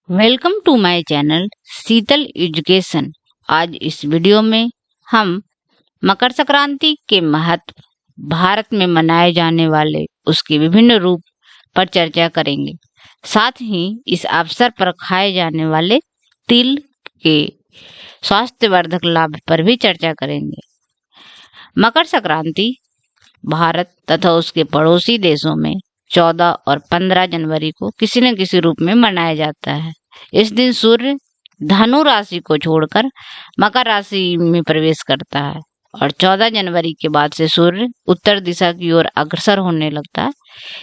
Welcome to my channel Sheetal education. आज इस video में हम मकर संक्रांति के महत्व, भारत में मनाए जाने वाले उसके विभिन्न रूप पर चर्चा करेंगे। साथ ही इस अवसर पर खाए जाने वाले तिल के स्वास्थ्यवर्धक लाभ पर भी चर्चा करेंगे। मकर संक्रांति भारत तथा उसके पड़ोसी देशों में 14 और 15 जनवरी को किसी न किसी रूप में मनाया जाता है। इस दिन सूर्य धनु राशि को छोड़कर मकर राशि में प्रवेश करता है और 14 जनवरी के बाद से सूर्य उत्तर दिशा की ओर अग्रसर होने लगता है।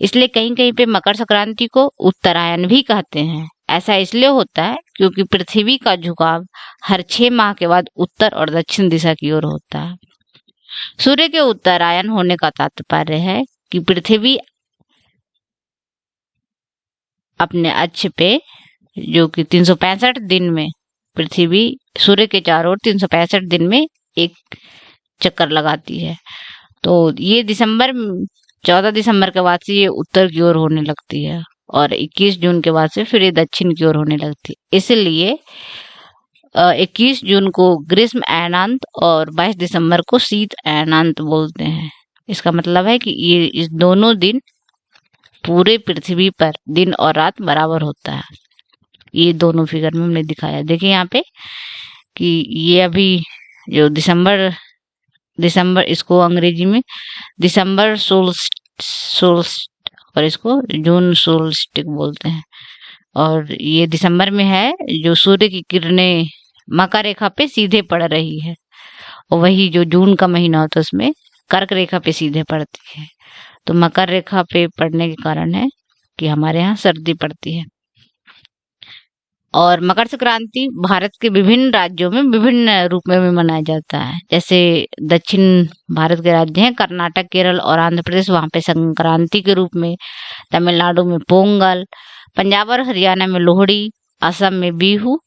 इसलिए कहीं कहीं पे मकर संक्रांति को उत्तरायण भी कहते हैं। ऐसा इसलिए होता है क्योंकि पृथ्वी का झुकाव हर 6 माह के बाद उत्तर और दक्षिण दिशा की ओर होता है। सूर्य के उत्तरायण होने का तात्पर्य है कि पृथ्वी अपने अक्ष पे, जो कि 365 दिन में, पृथ्वी सूर्य के चारों ओर 365 दिन में एक चक्कर लगाती है। तो ये 14 दिसंबर के बाद से ये उत्तर की ओर होने लगती है और 21 जून के बाद से फिर ये दक्षिण की ओर होने लगती है। इसलिए 21 जून को ग्रीष्म अयनांत और 22 दिसंबर को शीत अयनांत बोलते हैं। इसका मतलब है कि ये इस दोनों दिन पूरे पृथ्वी पर दिन और रात बराबर होता है। ये दोनों फिगर में हमने दिखाया। देखिए यहाँ पे कि ये अभी जो दिसंबर इसको अंग्रेजी में दिसंबर सोल्स्ट और इसको जून सोल्स्टिक बोलते हैं। और ये दिसंबर में है जो सूर्य की किरणें मकर रेखा पे सीधे पड़ रही है, और वही जो जून का महीना होता है उसमें कर्क रेखा पे सीधे पड़ती है। तो मकर रेखा पे पड़ने के कारण है कि हमारे यहाँ सर्दी पड़ती है। और मकर संक्रांति भारत के विभिन्न राज्यों में विभिन्न रूप में मनाया जाता है। जैसे दक्षिण भारत के राज्य हैं कर्नाटक, केरल और आंध्र प्रदेश, वहां पे संक्रांति के रूप में, तमिलनाडु में पोंगल, पंजाब और हरियाणा में लोहड़ी, असम में बिहू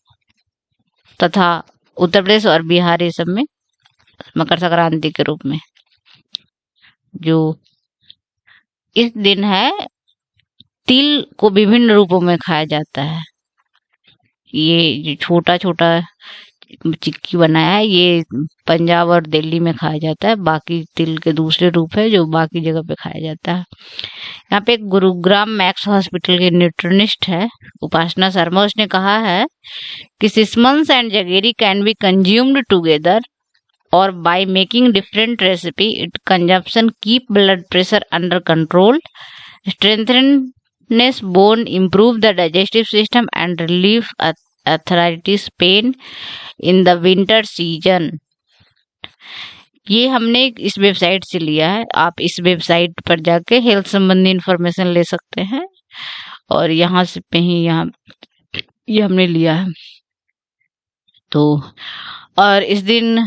तथा उत्तर प्रदेश और बिहार ये सब में मकर संक्रांति के रूप में जो इस दिन है तिल को विभिन्न रूपों में खाया जाता है। ये जो छोटा छोटा चिक्की बनाया है ये पंजाब और दिल्ली में खाया जाता है। बाकी तिल के दूसरे रूप है जो बाकी जगह पे खाया जाता है। यहाँ पे गुरुग्राम मैक्स हॉस्पिटल के न्यूट्रिनिस्ट है उपासना शर्मा, उसने कहा है कि sesames and jaggery can be consumed together और by making different recipe it consumption keep blood pressure under control, strengthens bone, improve the digestive system and relieve arthritis pain in the winter season। ये हमने इस website से लिया है। आप इस website पर जाके हेल्थ संबंधी इंफॉर्मेशन ले सकते हैं और यहाँ से पे ही यहाँ ये हमने लिया है। तो और इस दिन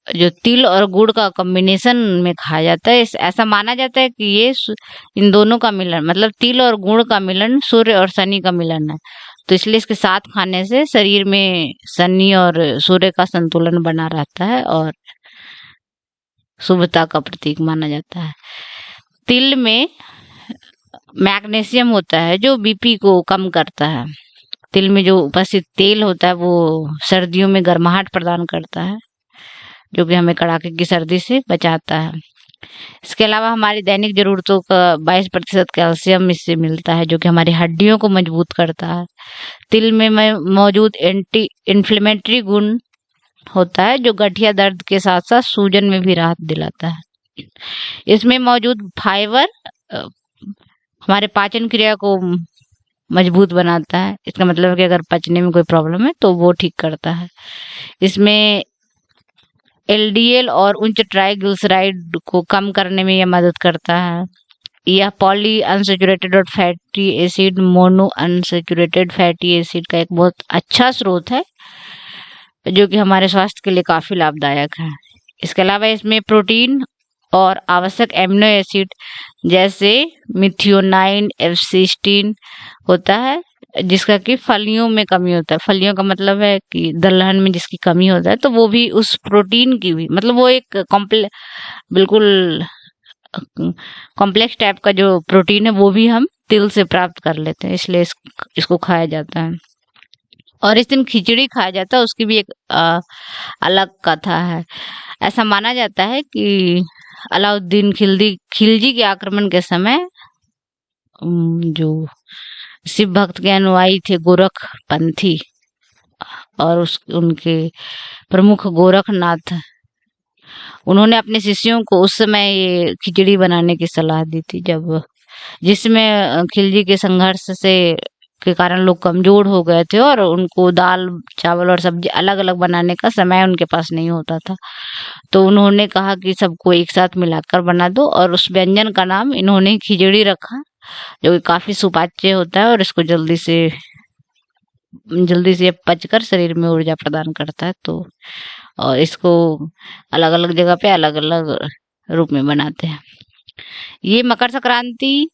जो तिल और गुड़ का कॉम्बिनेशन में खाया जाता है, ऐसा माना जाता है कि ये इन दोनों का मिलन, मतलब तिल और गुड़ का मिलन सूर्य और शनि का मिलन है। तो इसलिए इसके साथ खाने से शरीर में शनि और सूर्य का संतुलन बना रहता है और शुभता का प्रतीक माना जाता है। तिल में मैग्नीशियम होता है जो बीपी को कम करता है। तिल में जो उपस्थित तेल होता है वो सर्दियों में गर्माहट प्रदान करता है जो कि हमें कड़ाके की सर्दी से बचाता है। इसके अलावा हमारी दैनिक जरूरतों का 22% कैल्शियम इससे मिलता है जो कि हमारी हड्डियों को मजबूत करता है। तिल में मौजूद एंटी इन्फ्लेमेटरी गुण होता है जो गठिया दर्द के साथ साथ सूजन में भी राहत दिलाता है। इसमें मौजूद फाइबर हमारे पाचन क्रिया को मजबूत बनाता है। इसका मतलब है कि अगर पचने में कोई प्रॉब्लम है तो वो ठीक करता है। इसमें एलडीएल और उच्च ट्राइग्लिसराइड को कम करने में यह मदद करता है। यह पॉली अनसेचुरेटेड और fatty acid, mono unsaturated fatty acid का एक बहुत अच्छा स्रोत है जो कि हमारे स्वास्थ्य के लिए काफी लाभदायक है। इसके अलावा इसमें प्रोटीन और आवश्यक एमिनो एसिड जैसे मिथियोनाइन, एब्सिस्टिन होता है जिसका कि फलियों में कमी होता है। फलियों का मतलब है कि दलहन में जिसकी कमी होता है तो वो भी उस प्रोटीन की भी, मतलब वो एक बिल्कुल कॉम्प्लेक्स टाइप का जो प्रोटीन है वो भी हम तिल से प्राप्त कर लेते हैं, इसलिए इसको खाया जाता है। और इस दिन खिचड़ी खाया जाता है, उसकी भी एक अलग कथा है। ऐसा माना जाता है कि अलाउद्दीन खिलजी के आक्रमण के समय जो शिव भक्त के अनुयायी थे गोरखपंथी, और उनके प्रमुख गोरखनाथ, उन्होंने अपने शिष्यों को उस समय ये खिचड़ी बनाने की सलाह दी थी, जब जिसमें खिलजी के संघर्ष से के कारण लोग कमजोर हो गए थे और उनको दाल चावल और सब्जी अलग अलग बनाने का समय उनके पास नहीं होता था। तो उन्होंने कहा कि सबको एक साथ मिलाकर बना दो, और उस व्यंजन का नाम इन्होंने खिचड़ी रखा, जो कि काफी सुपाच्य होता है और इसको जल्दी से पचकर शरीर में ऊर्जा प्रदान करता है। तो और इसको अलग अलग जगह पे अलग अलग रूप में बनाते हैं। ये मकर संक्रांति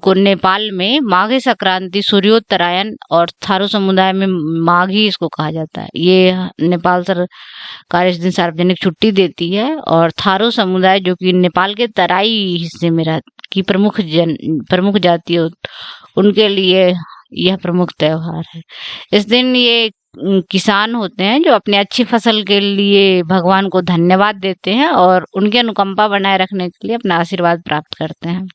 को नेपाल में माघी संक्रांति, सूर्योत्तरायण और थारू समुदाय में माघी इसको कहा जाता है। ये नेपाल सरकार इस दिन सार्वजनिक छुट्टी देती है, और थारू समुदाय जो कि नेपाल के तराई हिस्से में की प्रमुख जाति है, उनके लिए यह प्रमुख त्योहार है। इस दिन ये किसान होते हैं जो अपने अच्छी फसल के लिए भगवान को धन्यवाद देते हैं और उनकी अनुकंपा बनाए रखने के लिए अपना आशीर्वाद प्राप्त करते हैं।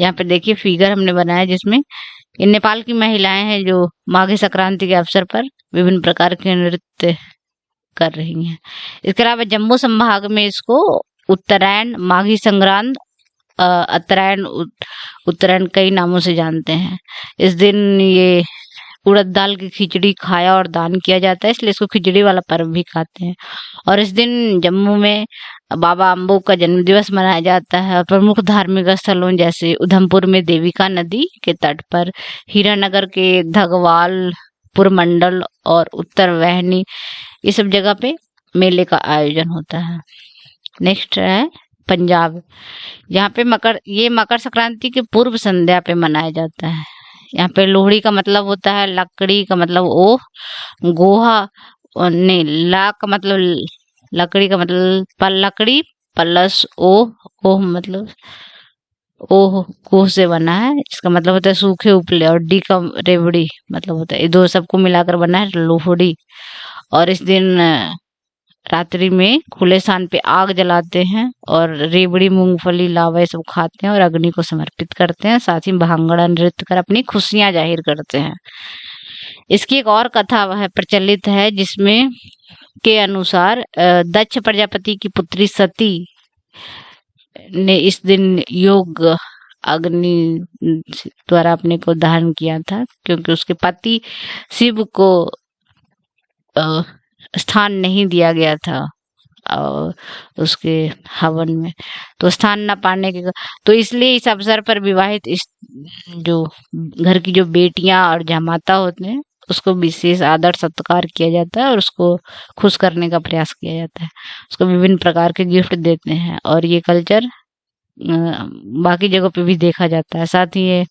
यहाँ पे देखिए फिगर हमने बनाया जिसमें ये नेपाल की महिलाएं हैं जो माघी संक्रांति के अवसर पर विभिन्न प्रकार के नृत्य कर रही हैं। इसके अलावा जम्मू संभाग में इसको उत्तरायण, माघी संक्रांत, उत्तरायण कई नामों से जानते हैं। इस दिन ये उड़द दाल की खिचड़ी खाया और दान किया जाता है, इसलिए इसको खिचड़ी वाला पर्व भी कहते हैं। और इस दिन जम्मू में बाबा अम्बो का जन्म दिवस मनाया जाता है। प्रमुख धार्मिक स्थलों जैसे उधमपुर में देविका नदी के तट पर, हीरानगर के धगवालपुर मंडल और उत्तर वाहिनी, ये सब जगह पे मेले का आयोजन होता है। नेक्स्ट है पंजाब। यहाँ पे मकर संक्रांति के पूर्व संध्या पे मनाया जाता है। यहाँ पे लोहड़ी का मतलब होता है लकड़ी का मतलब ओह, गोहा नहीं, ला का मतलब लकड़ी का मतलब लकड़ी प्लस ओह मतलब ओह कोह से बना है, इसका मतलब होता है सूखे उपले, और डी का रेवड़ी मतलब होता है, ये दो सबको मिलाकर बना है लोहड़ी। और इस दिन रात्रि में खुले स्थान पे आग जलाते हैं और रेवड़ी, मूंगफली, लावा ये सब खाते हैं और अग्नि को समर्पित करते हैं। साथ ही भांगड़ा नृत्य कर अपनी खुशियां जाहिर करते हैं। इसकी एक और कथा वह प्रचलित है जिसमें के अनुसार दक्ष प्रजापति की पुत्री सती ने इस दिन योग अग्नि द्वारा अपने को दहन किया था, क्योंकि उसके पति शिव को स्थान नहीं दिया गया था और उसके हवन में, तो स्थान न पाने के, तो इसलिए इस अवसर पर विवाहित इस जो घर की जो बेटियां और जमाता होते हैं उसको विशेष आदर सत्कार किया जाता है और उसको खुश करने का प्रयास किया जाता है। उसको विभिन्न प्रकार के गिफ्ट देते हैं और ये कल्चर बाकी जगहों पे भी देखा जाता है। साथ ही ये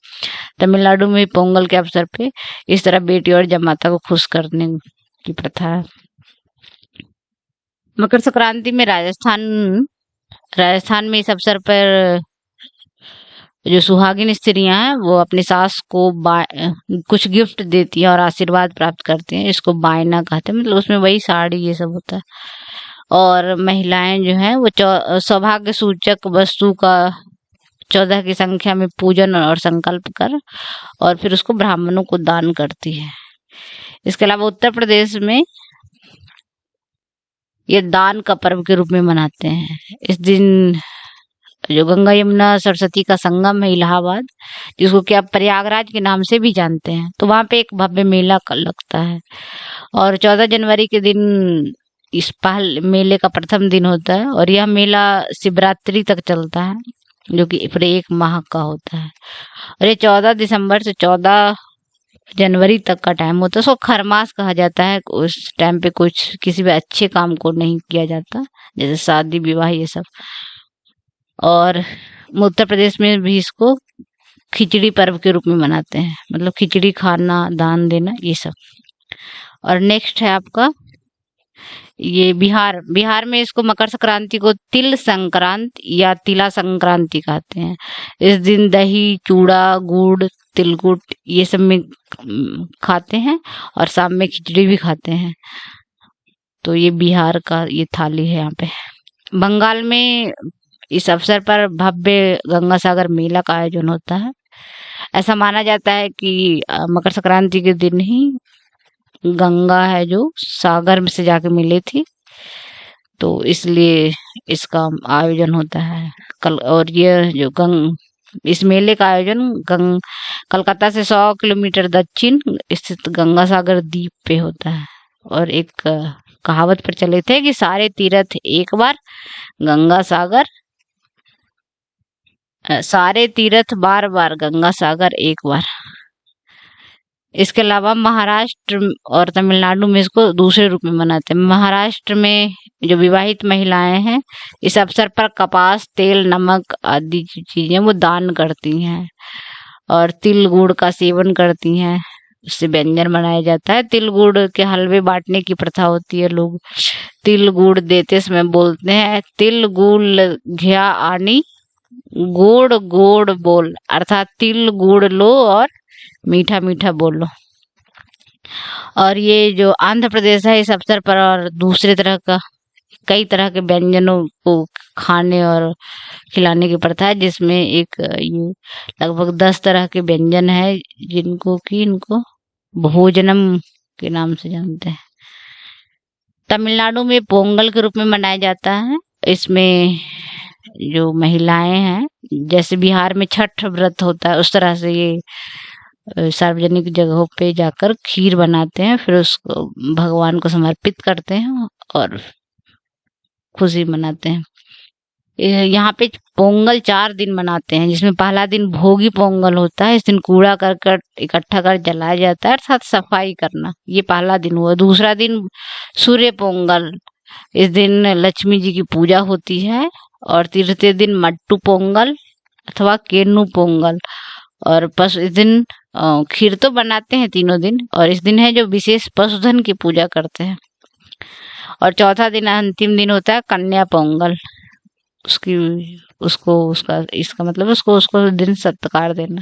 तमिलनाडु में पोंगल के अवसर पे इस तरह बेटी और जमाता को खुश करने की प्रथा है। मकर संक्रांति में राजस्थान में इस अवसर पर जो सुहागिन स्त्रियां हैं वो अपनी सास को कुछ गिफ्ट देती हैं और आशीर्वाद प्राप्त करती हैं। इसको बायना कहते हैं, मतलब उसमें वही साड़ी ये सब होता है। और महिलाएं जो हैं वो सौभाग्य सूचक वस्तु का 14 की संख्या में पूजन और संकल्प कर और फिर उसको ब्राह्मणों को दान करती है। इसके अलावा उत्तर प्रदेश में ये दान का पर्व के रूप में मनाते हैं। इस दिन जो गंगा यमुना सरस्वती का संगम है इलाहाबाद, जिसको कि आप प्रयागराज के नाम से भी जानते हैं, तो वहां पे एक भव्य मेला लगता है। और 14 जनवरी के दिन इस मेले का प्रथम दिन होता है और यह मेला शिवरात्रि तक चलता है, जो कि पूरे 1 माह का होता है। और ये 14 दिसंबर से 14 जनवरी तक का टाइम होता है। उसको खरमास कहा जाता है। उस टाइम पे कुछ किसी भी अच्छे काम को नहीं किया जाता, जैसे शादी विवाह ये सब। और उत्तर प्रदेश में भी इसको खिचड़ी पर्व के रूप में मनाते हैं, मतलब खिचड़ी खाना, दान देना, ये सब। और नेक्स्ट है आपका ये बिहार बिहार में इसको मकर संक्रांति को तिल संक्रांति या तिला संक्रांति कहते हैं। इस दिन दही, चूड़ा, गुड़, तिलकुट ये सब में खाते हैं और शाम में खिचड़ी भी खाते हैं। तो ये बिहार का ये थाली है यहाँ पे। बंगाल में इस अवसर पर भव्य गंगा सागर मेला का आयोजन होता है। ऐसा माना जाता है कि मकर संक्रांति के दिन ही गंगा है जो सागर में से जाके मिली थी, तो इसलिए इसका आयोजन होता है कल। और ये जो इस मेले का आयोजन कलकत्ता से 100 किलोमीटर दक्षिण स्थित गंगा सागर द्वीप पे होता है। और एक कहावत प्रचलित है कि सारे तीर्थ एक बार, गंगा सागर सारे तीर्थ बार बार, गंगा सागर एक बार। इसके अलावा महाराष्ट्र और तमिलनाडु में इसको दूसरे रूप में मनाते हैं। महाराष्ट्र में जो विवाहित महिलाएं हैं इस अवसर पर कपास, तेल, नमक आदि चीजें वो दान करती हैं और तिल गुड़ का सेवन करती हैं। उससे व्यंजन बनाया जाता है। तिल गुड़ के हलवे बांटने की प्रथा होती है। लोग तिल गुड़ देते समय बोलते हैं, तिल गुड़ घ्या आनी गोड़ गोड़ बोल, अर्थात तिल गुड़ लो और मीठा मीठा बोलो। और ये जो आंध्र प्रदेश है इस अवसर पर और दूसरे तरह का कई तरह के व्यंजनों को खाने और खिलाने की प्रथा है, जिसमें एक ये लगभग 10 तरह के व्यंजन है जिनको कि इनको भोजनम के नाम से जानते हैं। तमिलनाडु में पोंगल के रूप में मनाया जाता है। इसमें जो महिलाएं हैं, जैसे बिहार में छठ व्रत होता है उस तरह से ये सार्वजनिक जगहों पे जाकर खीर बनाते हैं, फिर उसको भगवान को समर्पित करते हैं और खुशी मनाते हैं। यहाँ पे पोंगल 4 दिन मनाते हैं, जिसमें पहला दिन भोगी पोंगल होता है। इस दिन कूड़ा करकट इकट्ठा कर जलाया जाता है, अर्थात सफाई करना, ये पहला दिन हुआ। दूसरा दिन सूर्य पोंगल, इस दिन लक्ष्मी जी की पूजा होती है। और तीसरे दिन मट्टू पोंगल अथवा केन्नू पोंगल। और इस दिन खीर तो बनाते हैं तीनों दिन, और इस दिन है जो विशेष पशुधन की पूजा करते हैं। और चौथा दिन अंतिम दिन होता है कन्या पोंगल। इसका मतलब उसको दिन सत्कार देना।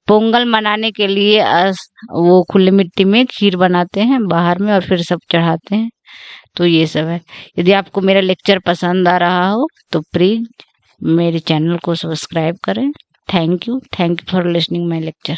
पोंगल मनाने के लिए वो खुले मिट्टी में खीर बनाते हैं बाहर में और फिर सब चढ़ाते हैं। तो ये सब है। यदि आपको मेरा लेक्चर पसंद आ रहा हो तो प्लीज मेरे चैनल को सब्सक्राइब करें। Thank you for listening my lecture.